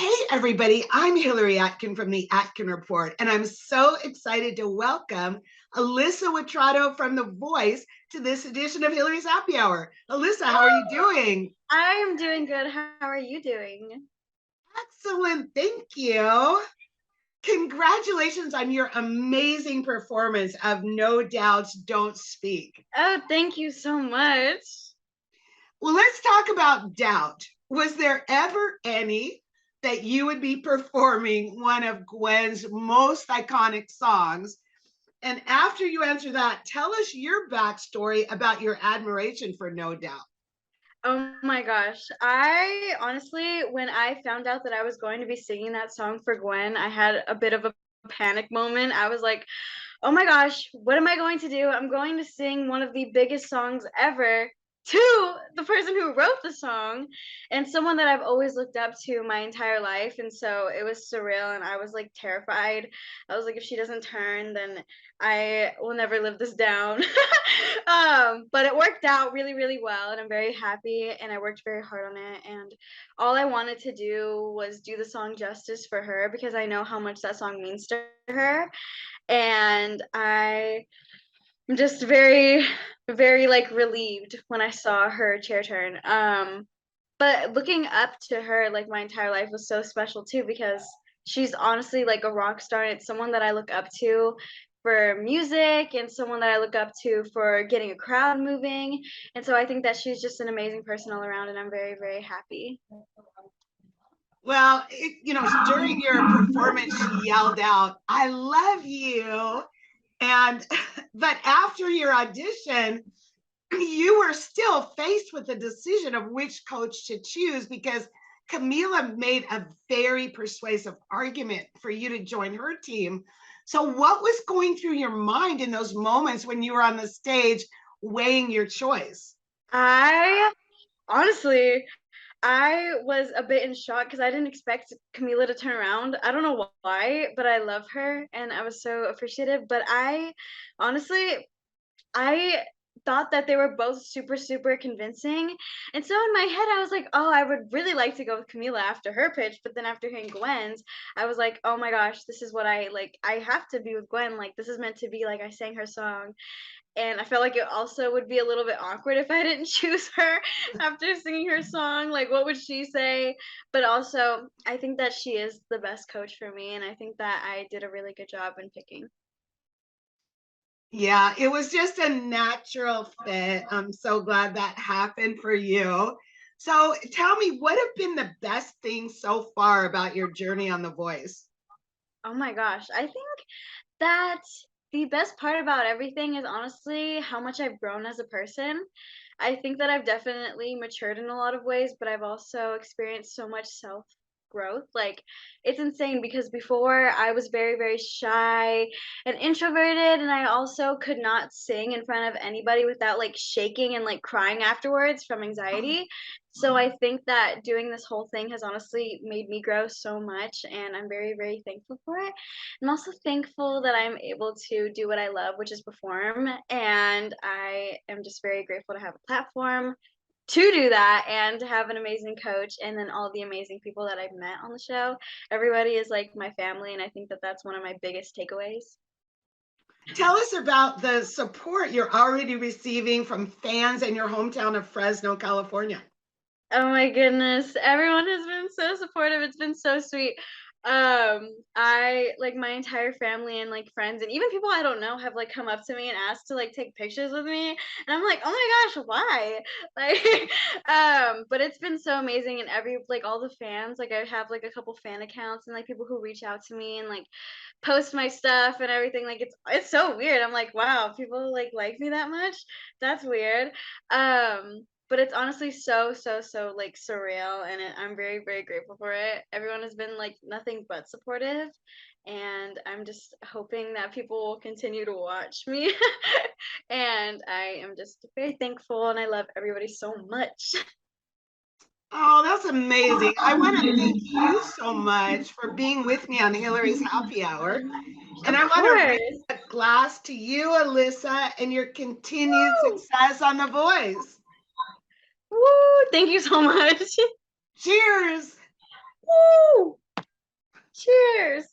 Hey, everybody, I'm Hillary Atkin from the Atkin Report, and I'm so excited to welcome Alyssa Witrado from The Voice to this edition of Hillary's Happy Hour. Alyssa, how are you doing? I'm doing good. How are you doing? Excellent, thank you. Congratulations on your amazing performance of No Doubt's Don't Speak. Oh, thank you so much. Well, let's talk about doubt. Was there ever any that you would be performing one of Gwen's most iconic songs? And after you answer that, tell us your backstory about your admiration for No Doubt. Oh my gosh. I honestly, when I found out that I was going to be singing that song for Gwen, I had a bit of a panic moment. I was like, oh my gosh, what am I going to do? I'm going to sing one of the biggest songs ever to the person who wrote the song and someone that I've always looked up to my entire life. And so it was surreal and I was like terrified. I was like, if she doesn't turn, then I will never live this down. But it worked out really, really well and I'm very happy and I worked very hard on it. And all I wanted to do was do the song justice for her because I know how much that song means to her, and I'm just very, very like relieved when I saw her chair turn. But looking up to her like my entire life was so special too because she's honestly like a rock star and it's someone that I look up to for music and someone that I look up to for getting a crowd moving. And so I think that she's just an amazing person all around and I'm very, very happy. Well, during your performance, she yelled out, "I love you." And, but after your audition, you were still faced with the decision of which coach to choose because Camila made a very persuasive argument for you to join her team. So, what was going through your mind in those moments when you were on the stage weighing your choice? I honestly, I was a bit in shock because I didn't expect Camila to turn around. I don't know why, but I love her and I was so appreciative. But I honestly, I thought that they were both super, super convincing. And so in my head, I was like, oh, I would really like to go with Camila after her pitch. But then after hearing Gwen's, I was like, oh my gosh, this is what I like. I have to be with Gwen. Like, this is meant to be like I sang her song. And I felt like it also would be a little bit awkward if I didn't choose her after singing her song. Like, what would she say? But also, I think that she is the best coach for me, and I think that I did a really good job in picking. Yeah, it was just a natural fit. I'm so glad that happened for you. So tell me, what have been the best things so far about your journey on The Voice? Oh my gosh, I think that the best part about everything is honestly how much I've grown as a person. I think that I've definitely matured in a lot of ways, but I've also experienced so much self growth. Like, it's insane because before I was very, very shy and introverted, and I also could not sing in front of anybody without like shaking and like crying afterwards from anxiety. So I think that doing this whole thing has honestly made me grow so much, and I'm very, very thankful for it. I'm also thankful that I'm able to do what I love, which is perform. And I am just very grateful to have a platform to do that and to have an amazing coach and then all the amazing people that I've met on the show. Everybody is like my family. And I think that that's one of my biggest takeaways. Tell us about the support you're already receiving from fans in your hometown of Fresno, California. Oh my goodness. Everyone has been so supportive. It's been so sweet. I like my entire family and like friends and even people I don't know have like come up to me and asked to like take pictures with me. And I'm like, oh my gosh, why? Like but it's been so amazing and every like all the fans, like I have like a couple fan accounts and like people who reach out to me and like post my stuff and everything. Like it's so weird. I'm like, wow, people like me that much? That's weird. But it's honestly so, so, so, like, surreal, and I'm very, very grateful for it. Everyone has been, like, nothing but supportive, and I'm just hoping that people will continue to watch me. And I am just very thankful, and I love everybody so much. Oh, that's amazing. I want to thank you so much for being with me on Hillary's Happy Hour. And Of I want to raise course. a glass to you, Alyssa, and your continued Woo! success on The Voice. Woo! Thank you so much. Cheers. Woo! Cheers.